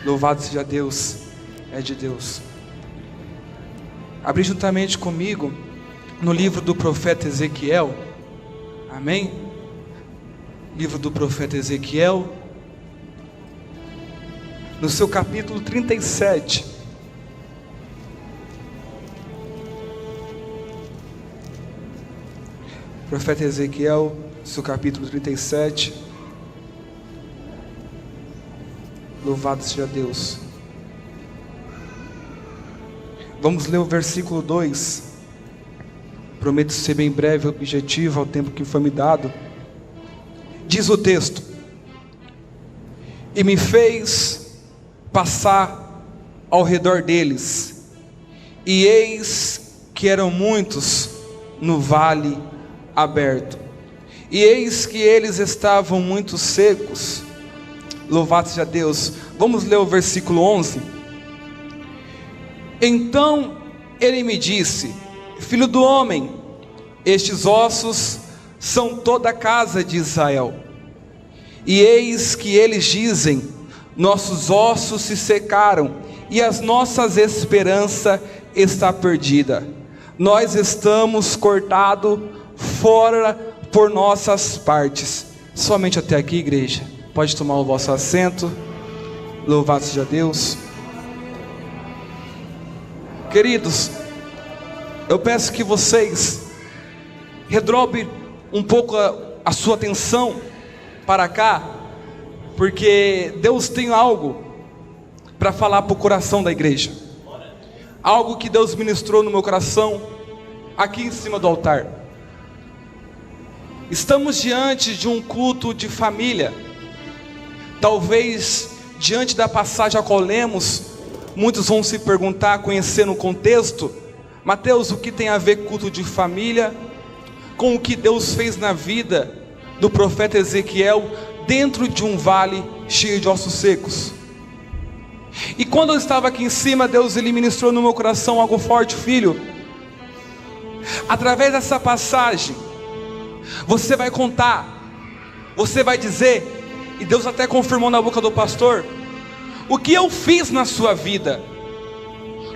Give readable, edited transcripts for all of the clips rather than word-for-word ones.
Louvado seja Deus, é de Deus. Abri juntamente comigo no livro do profeta Ezequiel. Amém? Livro do profeta Ezequiel, no seu capítulo 37. Profeta Ezequiel, seu capítulo 37. Louvado seja Deus. Vamos ler o versículo 2. Prometo ser bem breve e objetivo ao tempo que foi me dado. Diz o texto: e me fez passar ao redor deles, e eis que eram muitos no vale aberto, e eis que eles estavam muito secos. Louvado seja Deus. Vamos ler o versículo 11. Então ele me disse: filho do homem, estes ossos são toda a casa de Israel. E eis que eles dizem: nossos ossos se secaram, e as nossas esperança está perdida. Nós estamos cortados fora por nossas partes. Somente até aqui, igreja. Pode tomar o vosso assento. Louvado seja Deus. Queridos, eu peço que vocês redobram um pouco a sua atenção para cá, porque Deus tem algo para falar para o coração da igreja. Algo que Deus ministrou no meu coração, aqui em cima do altar. Estamos diante de um culto de família. Talvez diante da passagem a qual lemos, muitos vão se perguntar, conhecendo o contexto: Mateus, o que tem a ver culto de família com o que Deus fez na vida do profeta Ezequiel dentro de um vale cheio de ossos secos? E quando eu estava aqui em cima, Deus ele ministrou no meu coração algo forte. Filho, através dessa passagem você vai contar, você vai dizer, e Deus até confirmou na boca do pastor, o que eu fiz na sua vida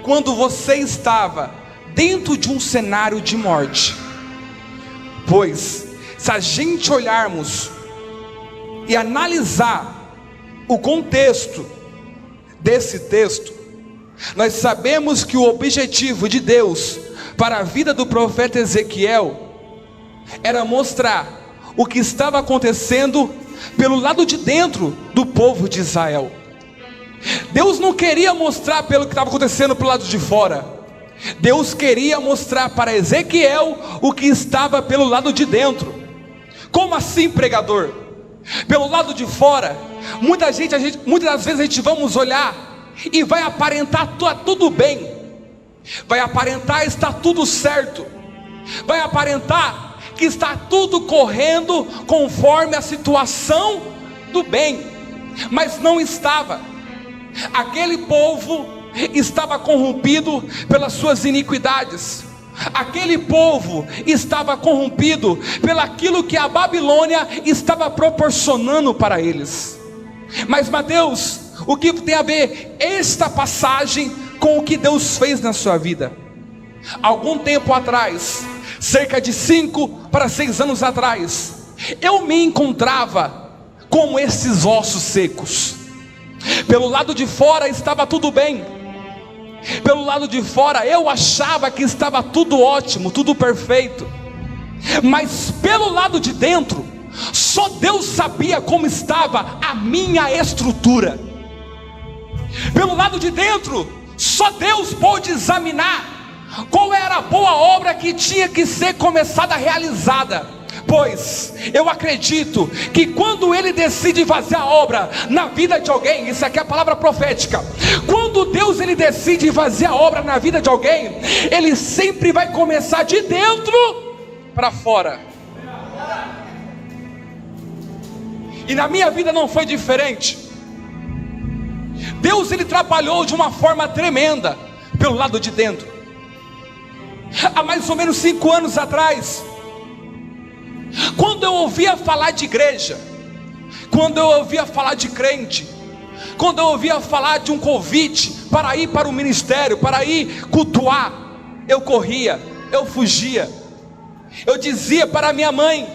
quando você estava dentro de um cenário de morte. Pois se a gente olharmos e analisar o contexto desse texto, nós sabemos que o objetivo de Deus para a vida do profeta Ezequiel era mostrar o que estava acontecendo pelo lado de dentro do povo de Israel. Deus não queria mostrar pelo que estava acontecendo pelo lado de fora. Deus queria mostrar para Ezequiel o que estava pelo lado de dentro. Como assim, pregador? Pelo lado de fora, muitas das vezes a gente vamos olhar e vai aparentar tudo bem, vai aparentar estar tudo certo, vai aparentar que está tudo correndo conforme a situação do bem, mas não estava. Aquele povo estava corrompido pelas suas iniquidades. Aquele povo estava corrompido pelaquilo que a Babilônia estava proporcionando para eles. Mas Mateus, o que tem a ver esta passagem com o que Deus fez na sua vida? Algum tempo atrás, cerca de 5 para 6 anos atrás, eu me encontrava como esses ossos secos. Pelo lado de fora estava tudo bem, pelo lado de fora eu achava que estava tudo ótimo, tudo perfeito, mas pelo lado de dentro, só Deus sabia como estava a minha estrutura. Pelo lado de dentro, só Deus pôde examinar qual era a boa obra que tinha que ser começada, realizada. Pois eu acredito que quando Ele decide fazer a obra na vida de alguém, isso aqui é a palavra profética, quando Deus Ele decide fazer a obra na vida de alguém, Ele sempre vai começar de dentro para fora. E na minha vida não foi diferente. Deus Ele trabalhou de uma forma tremenda pelo lado de dentro. Há mais ou menos 5 anos atrás, quando eu ouvia falar de igreja, quando eu ouvia falar de crente, Quando eu ouvia falar de um convite para ir para o ministério, para ir cultuar, eu corria, eu fugia. Eu dizia para minha mãe: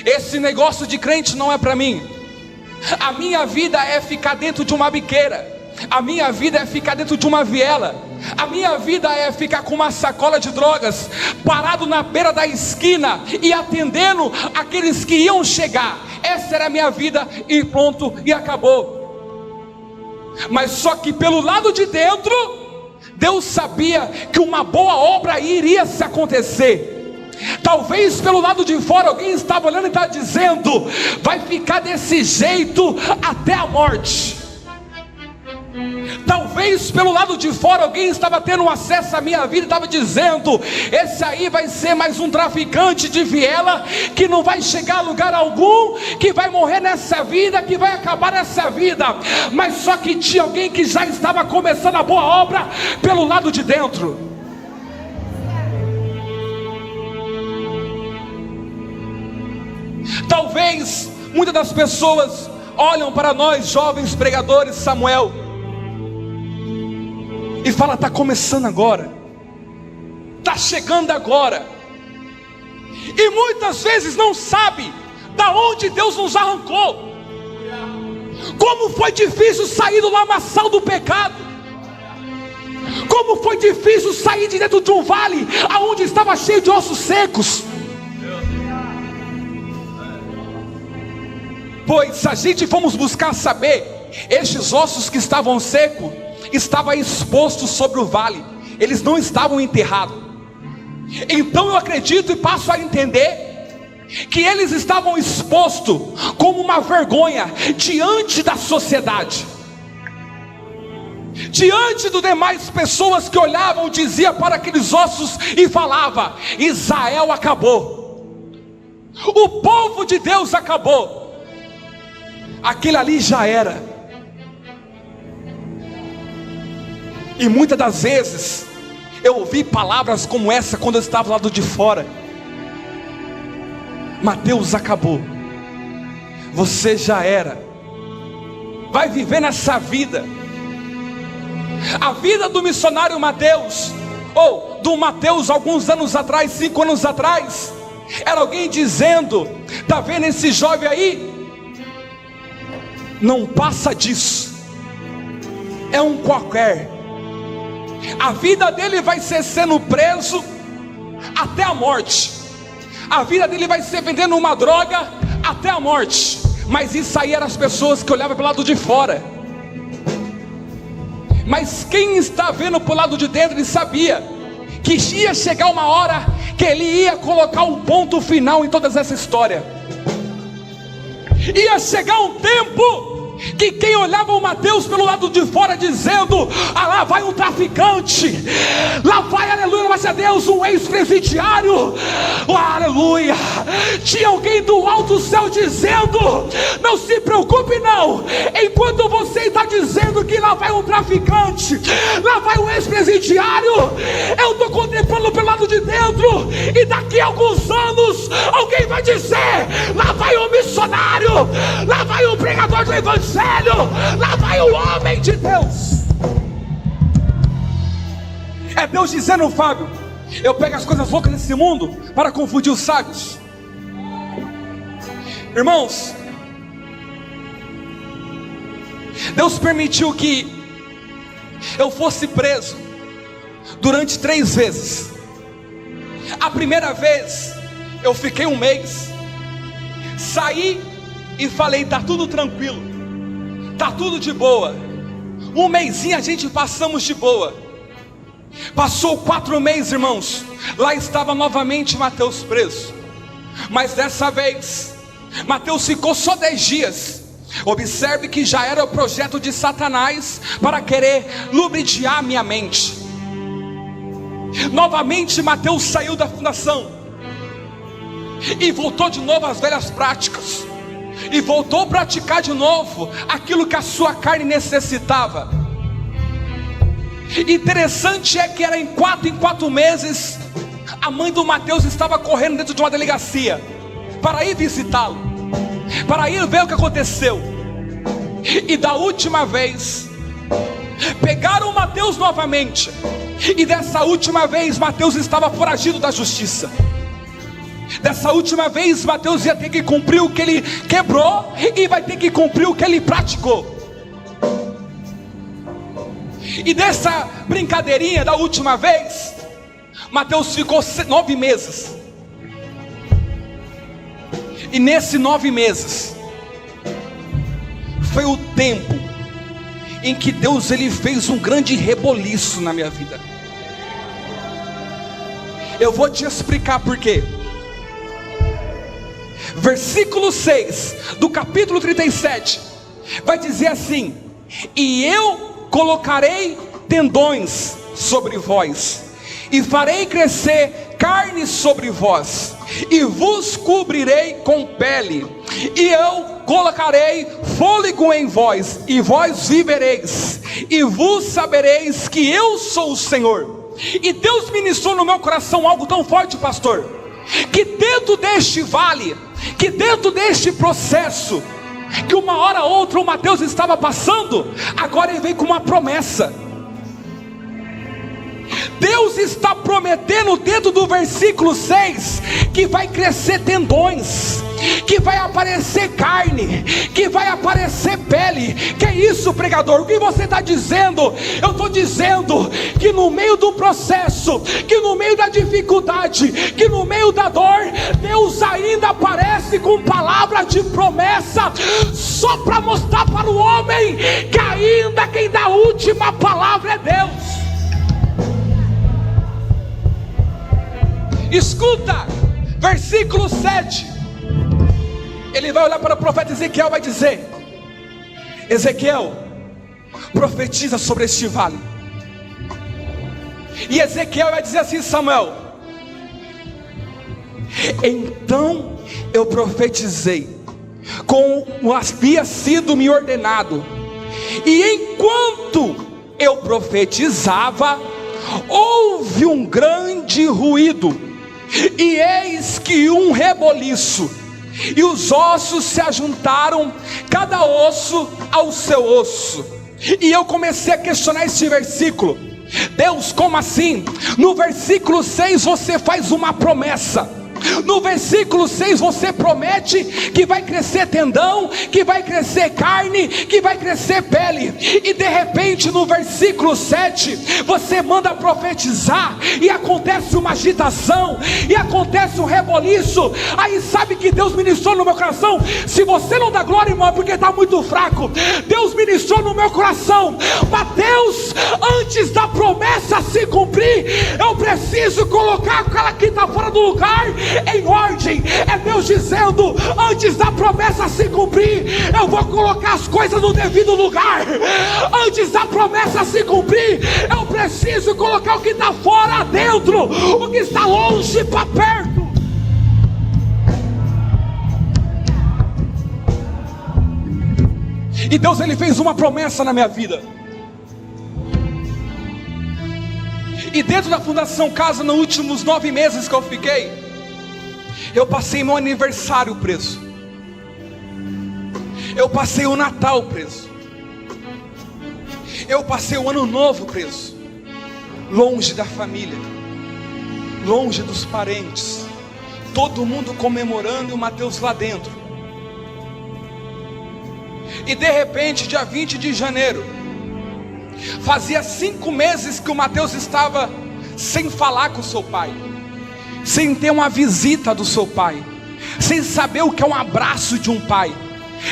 esse negócio de crente não é para mim. A minha vida é ficar dentro de uma biqueira. A minha vida é ficar dentro de uma viela. A minha vida é ficar com uma sacola de drogas, parado na beira da esquina e atendendo aqueles que iam chegar. Essa era a minha vida e pronto, e acabou. Mas só que pelo lado de dentro, Deus sabia que uma boa obra iria se acontecer. Talvez pelo lado de fora alguém estava olhando e estava dizendo: vai ficar desse jeito até a morte. Talvez pelo lado de fora alguém estava tendo acesso à minha vida e estava dizendo: esse aí vai ser mais um traficante de viela, que não vai chegar a lugar algum, que vai morrer nessa vida, que vai acabar nessa vida. Mas só que tinha alguém que já estava começando a boa obra pelo lado de dentro. Talvez muitas das pessoas olham para nós jovens pregadores, Samuel, e fala: está começando agora, está chegando agora. E muitas vezes não sabe da onde Deus nos arrancou. Como foi difícil sair do lamaçal do pecado. Como foi difícil sair de dentro de um vale aonde estava cheio de ossos secos. Pois se a gente formos buscar saber, estes ossos que estavam secos estavam expostos sobre o vale, eles não estavam enterrados. Então eu acredito e passo a entender que eles estavam expostos como uma vergonha diante da sociedade, diante das demais pessoas que olhavam, dizia para aqueles ossos e falava: Israel acabou, o povo de Deus acabou, aquele ali já era. E muitas das vezes eu ouvi palavras como essa quando eu estava do lado de fora: Mateus acabou, você já era, vai viver nessa vida. A vida do missionário Mateus, ou do Mateus alguns anos atrás, 5 anos atrás, era alguém dizendo: está vendo esse jovem aí? Não passa disso, é um qualquer. A vida dele vai ser sendo preso até a morte. A vida dele vai ser vendendo uma droga até a morte. Mas isso aí eram as pessoas que olhavam pelo lado de fora. Mas quem está vendo pelo lado de dentro, ele sabia que ia chegar uma hora que ele ia colocar um ponto final em toda essa história. Ia chegar um tempo que quem olhava o Mateus pelo lado de fora dizendo: ah, lá vai um traficante, lá vai, aleluia, mas a Deus, um ex-presidiário, oh, aleluia. Tinha alguém do alto céu dizendo: não se preocupe não, enquanto você está dizendo que lá vai um traficante, lá vai um ex-presidiário, eu estou contemplando pelo lado de dentro, e daqui a alguns anos alguém vai dizer: lá vai um missionário, lá vai um pregador do evangelho, lá vai o homem de Deus. É Deus dizendo: Fábio, eu pego as coisas loucas nesse mundo para confundir os sábios. Irmãos, Deus permitiu que eu fosse preso durante 3 vezes. A primeira vez eu fiquei 1 mês, saí e falei: tá tudo tranquilo, tá tudo de boa. 1 mêsinho a gente passamos de boa. Passou 4 meses, irmãos, lá estava novamente Mateus preso. Mas dessa vez Mateus ficou só 10 dias. Observe que já era o projeto de Satanás para querer lubrificar minha mente. Novamente Mateus saiu da fundação e voltou de novo às velhas práticas, e voltou a praticar de novo aquilo que a sua carne necessitava. Interessante é que era em 4 meses, a mãe do Mateus estava correndo dentro de uma delegacia para ir visitá-lo, para ir ver o que aconteceu. E da última vez, pegaram Mateus novamente. E dessa última vez, Mateus estava foragido da justiça. Dessa última vez, Mateus ia ter que cumprir o que ele quebrou, e vai ter que cumprir o que ele praticou. E dessa brincadeirinha da última vez, Mateus ficou 9 meses. E nesses 9 meses foi o tempo em que Deus ele fez um grande reboliço na minha vida. Eu vou te explicar por quê. Versículo 6 do capítulo 37 vai dizer assim: e eu colocarei tendões sobre vós, e farei crescer carne sobre vós, e vos cobrirei com pele, e eu colocarei fôlego em vós, e vós vivereis, e vos sabereis que eu sou o Senhor. E Deus ministrou no meu coração algo tão forte, pastor, que dentro deste vale, que dentro deste processo, que uma hora ou outra o Mateus estava passando, agora ele vem com uma promessa. Deus está prometendo dentro do versículo 6 que vai crescer tendões, que vai aparecer carne, que vai aparecer pele. Que é isso, pregador? O que você está dizendo? Eu estou dizendo que no meio do processo, que no meio da dificuldade, que no meio da dor, Deus ainda aparece com palavras de promessa, só para mostrar para o homem que ainda quem dá a última palavra é Deus. Escuta, versículo 7. Ele vai olhar para o profeta Ezequiel e vai dizer: Ezequiel, profetiza sobre este vale. E Ezequiel vai dizer assim: Samuel, então eu profetizei como havia sido me ordenado, e enquanto eu profetizava, houve um grande ruído, e eis que um reboliço, e os ossos se ajuntaram, cada osso ao seu osso. E eu comecei a questionar este versículo: Deus, como assim? No versículo 6 você faz uma promessa. No versículo 6 você promete que vai crescer tendão, que vai crescer carne, que vai crescer pele. E de repente no versículo 7 você manda profetizar, e acontece uma agitação, e acontece um reboliço. Aí sabe que Deus ministrou no meu coração? Se você não dá glória, irmão, é porque está muito fraco. Deus ministrou no meu coração: Mateus, antes da promessa se cumprir, eu preciso colocar aquela que está fora do lugar em ordem. É Deus dizendo: antes da promessa se cumprir, eu vou colocar as coisas no devido lugar. Antes da promessa se cumprir, eu preciso colocar o que está fora dentro, o que está longe para perto. E Deus ele fez uma promessa na minha vida. E dentro da Fundação Casa, nos últimos 9 meses que eu fiquei, eu passei meu aniversário preso, eu passei o Natal preso, eu passei o Ano Novo preso, longe da família, longe dos parentes, todo mundo comemorando e o Mateus lá dentro. E de repente, dia 20 de janeiro, fazia 5 meses que o Mateus estava sem falar com o seu pai, sem ter uma visita do seu pai, sem saber o que é um abraço de um pai,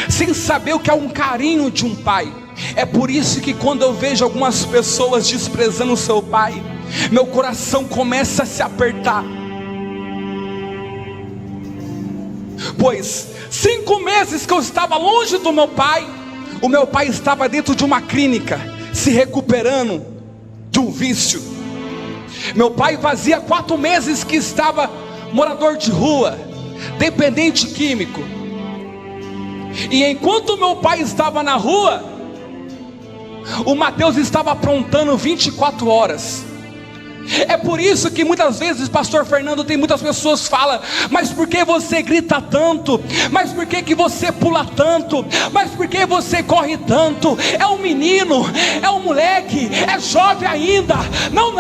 sem saber o que é um carinho de um pai. É por isso que quando eu vejo algumas pessoas desprezando o seu pai, meu coração começa a se apertar. Pois 5 meses que eu estava longe do meu pai, o meu pai estava dentro de uma clínica, se recuperando de um vício. Meu pai fazia 4 meses que estava morador de rua, dependente químico. E enquanto meu pai estava na rua, o Mateus estava aprontando 24 horas. É por isso que muitas vezes, pastor Fernando, tem muitas pessoas que falam: mas por que você grita tanto? Mas por que você pula tanto? Mas por que você corre tanto? É um menino, é um moleque, é jovem ainda. Não,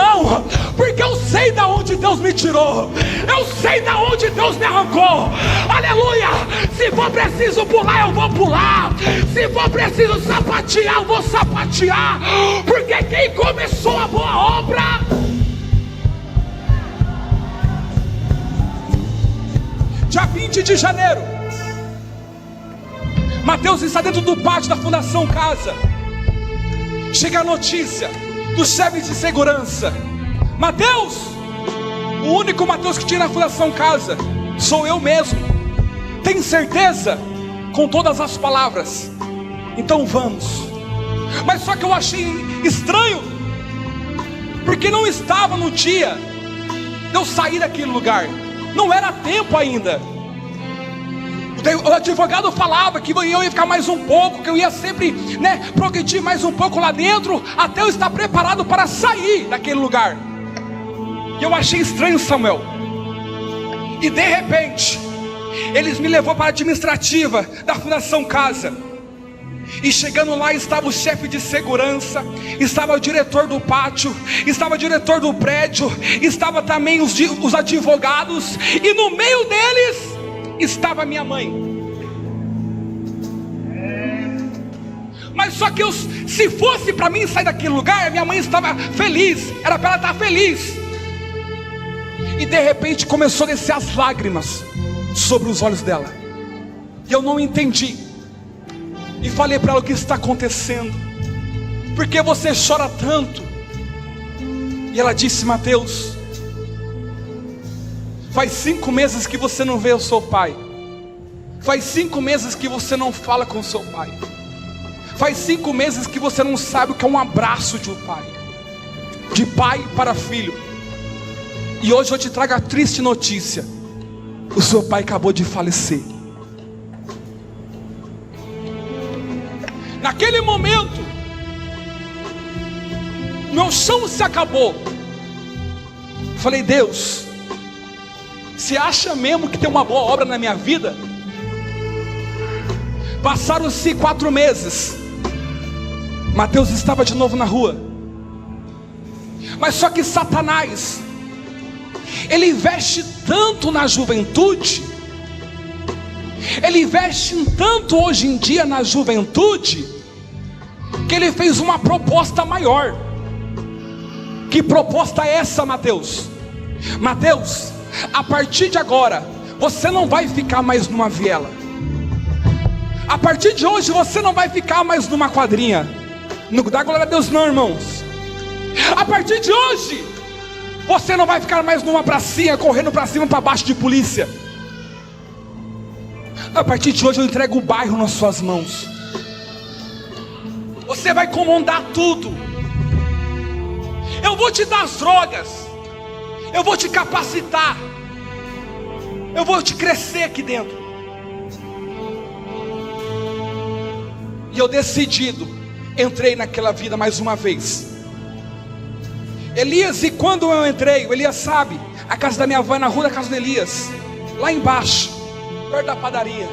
porque eu sei da onde Deus me tirou, eu sei da onde Deus me arrancou. Aleluia. Se for preciso pular, eu vou pular. Se for preciso sapatear, eu vou sapatear. Porque quem começou a boa obra... Dia 20 de janeiro, Mateus está dentro do pátio da Fundação Casa. Chega a notícia do chefe de segurança: Mateus, o único Mateus que tinha na Fundação Casa sou eu mesmo. Tem certeza? Com todas as palavras. Então vamos. Mas só que eu achei estranho, porque não estava no dia de eu sair daquele lugar. Não era tempo ainda. O advogado falava que eu ia ficar mais um pouco, que eu ia sempre, progredir mais um pouco lá dentro, até eu estar preparado para sair daquele lugar. E eu achei estranho, Samuel. E de repente, eles me levou para a administrativa da Fundação Casa. E chegando lá estava o chefe de segurança, estava o diretor do pátio, estava o diretor do prédio, estava também os advogados, e no meio deles estava minha mãe. Mas só que se fosse para mim sair daquele lugar, minha mãe estava feliz, era para ela estar feliz. E de repente começou a descer as lágrimas sobre os olhos dela, e eu não entendi. E falei para ela: o que está acontecendo? Por que você chora tanto? E ela disse: Mateus, faz 5 meses que você não vê o seu pai. Faz 5 meses que você não fala com o seu pai. Faz 5 meses que você não sabe o que é um abraço de um pai, de pai para filho. E hoje eu te trago a triste notícia: o seu pai acabou de falecer. Naquele momento, meu chão se acabou. Falei: Deus, você acha mesmo que tem uma boa obra na minha vida? Passaram-se 4 meses. Mateus estava de novo na rua. Mas só que Satanás, ele investe tanto na juventude, ele investe tanto hoje em dia na juventude, que ele fez uma proposta maior. Que proposta é essa, Mateus? Mateus, a partir de agora, você não vai ficar mais numa viela. A partir de hoje, você não vai ficar mais numa quadrinha. Não dá glória a Deus não, irmãos. A partir de hoje, você não vai ficar mais numa pracinha, correndo para cima e para baixo de polícia. A partir de hoje eu entrego o bairro nas suas mãos. Você vai comandar tudo. Eu vou te dar as drogas, eu vou te capacitar, eu vou te crescer aqui dentro. E eu decidido, entrei naquela vida mais uma vez. Elias, e quando eu entrei, o Elias sabe, a casa da minha avó é na rua da casa do Elias, lá embaixo, perto da padaria.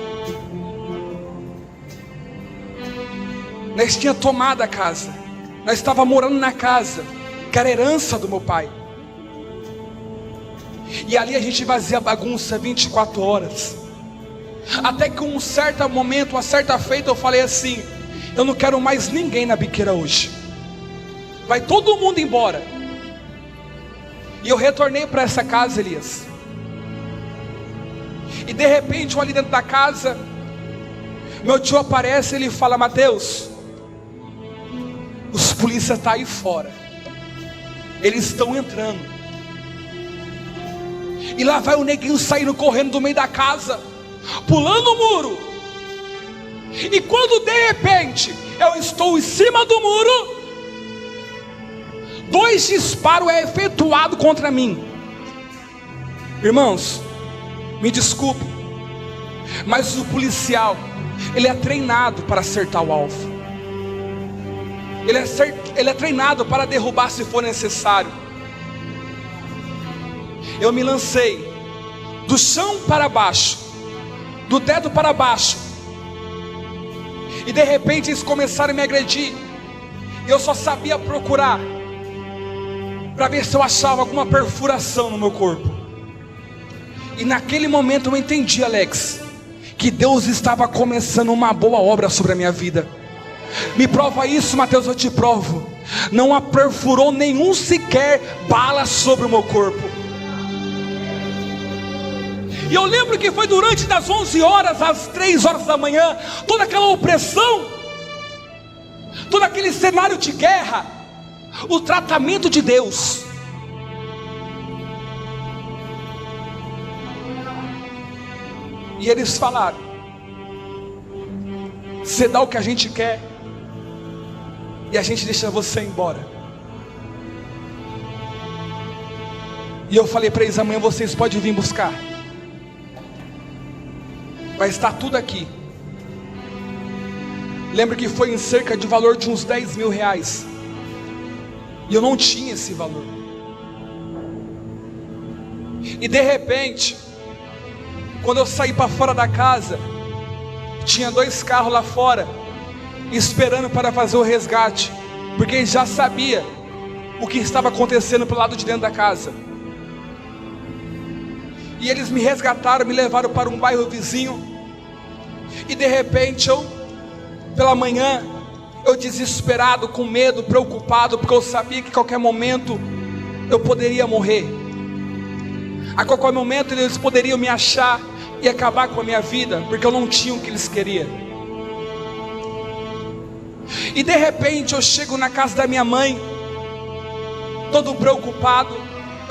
Nós tínhamos tomado a casa, nós estávamos morando na casa, que era herança do meu pai. E ali a gente fazia bagunça 24 horas. Até que um certo momento, uma certa feita, eu falei assim: eu não quero mais ninguém na biqueira hoje. Vai todo mundo embora. E eu retornei para essa casa, Elias. E de repente, eu ali dentro da casa, meu tio aparece e ele fala: Mateus, os polícias estão aí fora, eles estão entrando. E lá vai o neguinho saindo correndo do meio da casa, pulando o muro. E quando de repente eu estou em cima do muro, 2 disparos é efetuado contra mim. Irmãos, me desculpe, mas o policial, ele é treinado para acertar o alvo. Ele é treinado para derrubar se for necessário. Eu me lancei do chão para baixo, do teto para baixo, e de repente eles começaram a me agredir. Eu só sabia procurar para ver se eu achava alguma perfuração no meu corpo. E naquele momento eu entendi, Alex, que Deus estava começando uma boa obra sobre a minha vida. Me prova isso, Mateus, eu te provo. Não perfurou nenhum sequer bala sobre o meu corpo. E eu lembro que foi durante das 11 horas às 3 horas da manhã, toda aquela opressão, todo aquele cenário de guerra, o tratamento de Deus. E eles falaram: você dá o que a gente quer e a gente deixa você embora. E eu falei para eles: amanhã vocês podem vir buscar, vai estar tudo aqui. Lembro que foi em cerca de valor de uns 10 mil reais, e eu não tinha esse valor. E de repente, quando eu saí para fora da casa, tinha 2 carros lá fora, esperando para fazer o resgate, porque eles já sabia o que estava acontecendo pelo lado de dentro da casa. E eles me resgataram, me levaram para um bairro vizinho. E de repente pela manhã, eu desesperado, com medo, preocupado, porque eu sabia que a qualquer momento eu poderia morrer. A qualquer momento eles poderiam me achar e acabar com a minha vida, porque eu não tinha o que eles queriam. E de repente eu chego na casa da minha mãe, todo preocupado.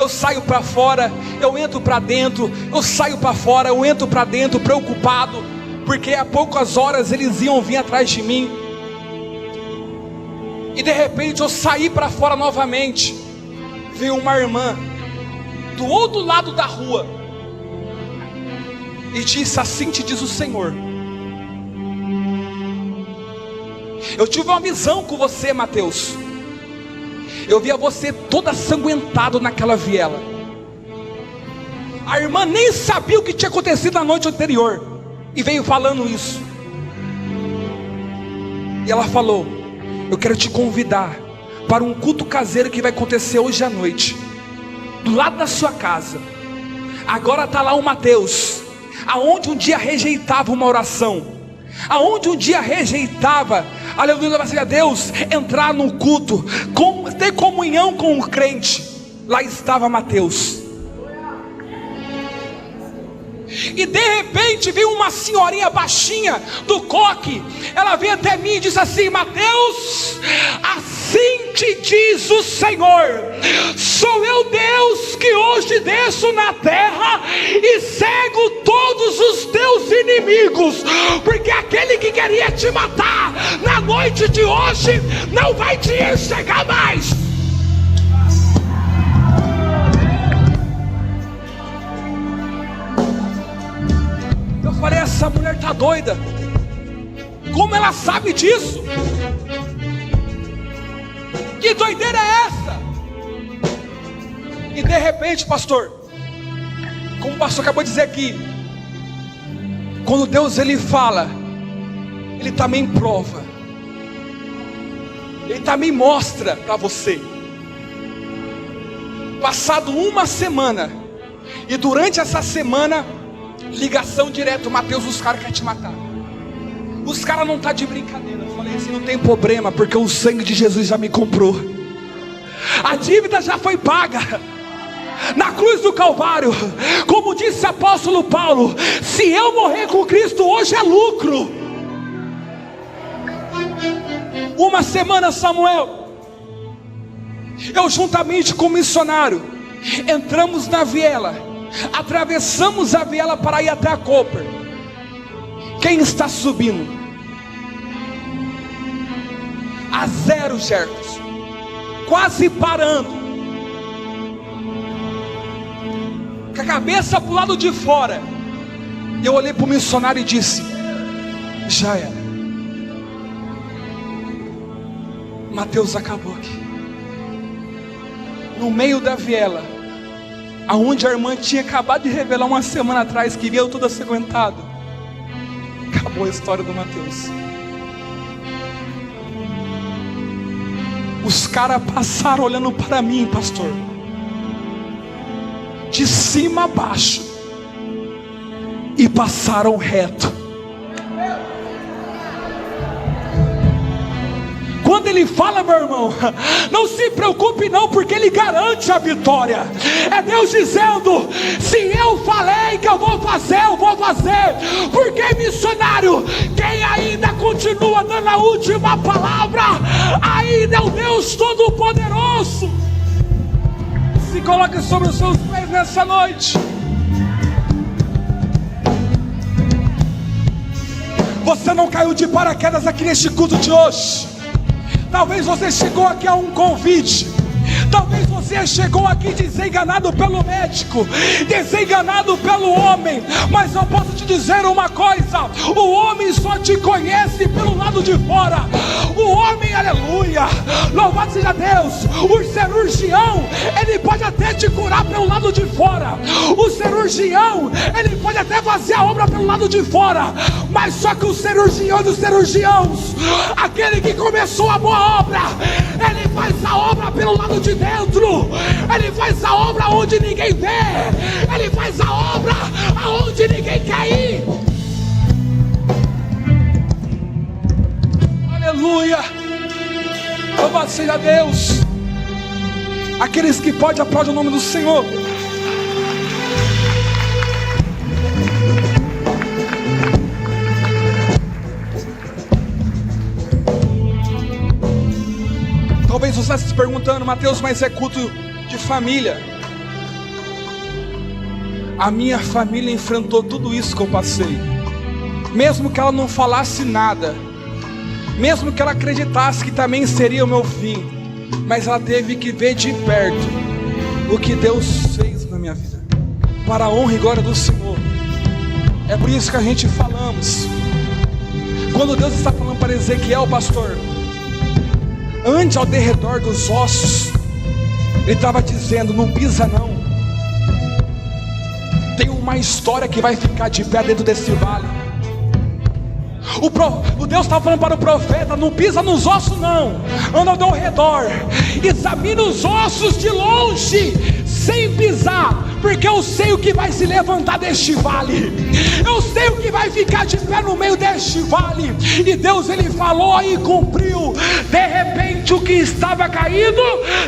Eu saio para fora, eu entro para dentro, eu saio para fora, eu entro para dentro, preocupado, porque a poucas horas eles iam vir atrás de mim. E de repente eu saí para fora novamente. Veio uma irmã do outro lado da rua e disse: assim te diz o Senhor, eu tive uma visão com você, Mateus. Eu via você todo asanguentado naquela viela. A irmã nem sabia o que tinha acontecido na noite anterior, e veio falando isso. E ela falou: eu quero te convidar para um culto caseiro que vai acontecer hoje à noite, do lado da sua casa. Agora está lá o Mateus, aonde um dia rejeitava uma oração, aonde um dia rejeitava, aleluia, a Deus, entrar no culto, ter comunhão com o crente, lá estava Mateus. E de repente veio uma senhorinha baixinha do coque. Ela veio até mim e disse assim: Mateus, assim te diz o Senhor, sou eu Deus que hoje desço na terra e cego todos os teus inimigos, porque aquele que queria te matar na noite de hoje não vai te enxergar mais. Eu falei: essa mulher tá doida, como ela sabe disso? Que doideira é essa? E de repente, pastor, como o pastor acabou de dizer aqui, quando Deus ele fala, ele também prova, ele também mostra para você. Passado uma semana, e durante essa semana, ligação direto: Mateus, os caras querem te matar. Os caras não tá de brincadeira. Eu falei assim: não tem problema, porque o sangue de Jesus já me comprou. A dívida já foi paga na cruz do Calvário. Como disse o apóstolo Paulo: se eu morrer com Cristo hoje é lucro. Uma semana, Samuel, eu juntamente com o missionário entramos na viela, atravessamos a viela para ir até a Cooper. Quem está subindo? A 0, Jefferson, quase parando, com a cabeça para o lado de fora. Eu olhei para o missionário e disse: já era, Mateus acabou aqui. No meio da viela, aonde a irmã tinha acabado de revelar uma semana atrás que via eu todo acinzentado. Acabou a história do Mateus. Os caras passaram olhando para mim, pastor, de cima a baixo, e passaram reto. Quando ele fala, meu irmão, não se preocupe não, porque ele garante a vitória. É Deus dizendo: se eu falei que eu vou fazer, eu vou fazer. Porque, missionário, quem ainda continua dando a última palavra ainda é o Deus Todo-Poderoso. Se coloque sobre os seus pés nessa noite. Você não caiu de paraquedas aqui neste culto de hoje. Talvez você chegou aqui a um convite. Talvez você chegou aqui desenganado pelo médico, desenganado pelo homem. Mas eu posso te dizer uma coisa: o homem só te conhece pelo lado de fora. O homem, aleluia, louvado seja Deus. O cirurgião, ele pode até te curar pelo lado de fora. O cirurgião, ele pode até fazer a obra pelo lado de fora. Mas só que o cirurgião dos cirurgiãos, aquele que começou a boa obra, ele faz a obra pelo lado de dentro. Ele faz a obra onde ninguém vê. Ele faz a obra aonde ninguém quer ir. Aleluia, louvado seja Deus. Aqueles que podem, aplaudem o nome do Senhor. Talvez você esteja se perguntando: Mateus, mas é culto de família. A minha família enfrentou tudo isso que eu passei. Mesmo que ela não falasse nada, mesmo que ela acreditasse que também seria o meu fim, mas ela teve que ver de perto o que Deus fez na minha vida, para a honra e glória do Senhor. É por isso que a gente falamos, quando Deus está falando para Ezequiel, pastor, ande ao derredor dos ossos, ele estava dizendo: não pisa não, tem uma história que vai ficar de pé dentro desse vale. O Deus estava falando para o profeta: não pisa nos ossos não, anda ao redor, examina os ossos de longe, sem pisar, porque eu sei o que vai se levantar deste vale, eu sei o que vai ficar de pé no meio deste vale. E Deus, ele falou e cumpriu. De repente o que estava caído,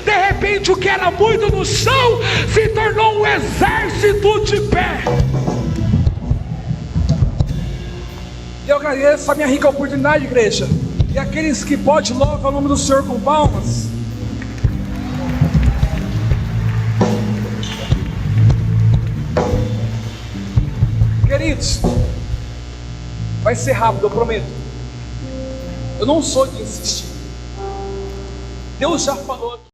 de repente o que era muito no chão, se tornou um exército de pé. Eu agradeço a minha rica oportunidade, igreja. E aqueles que podem, louvam o nome do Senhor com palmas. Queridos, vai ser rápido, eu prometo. Eu não sou de insistir. Deus já falou.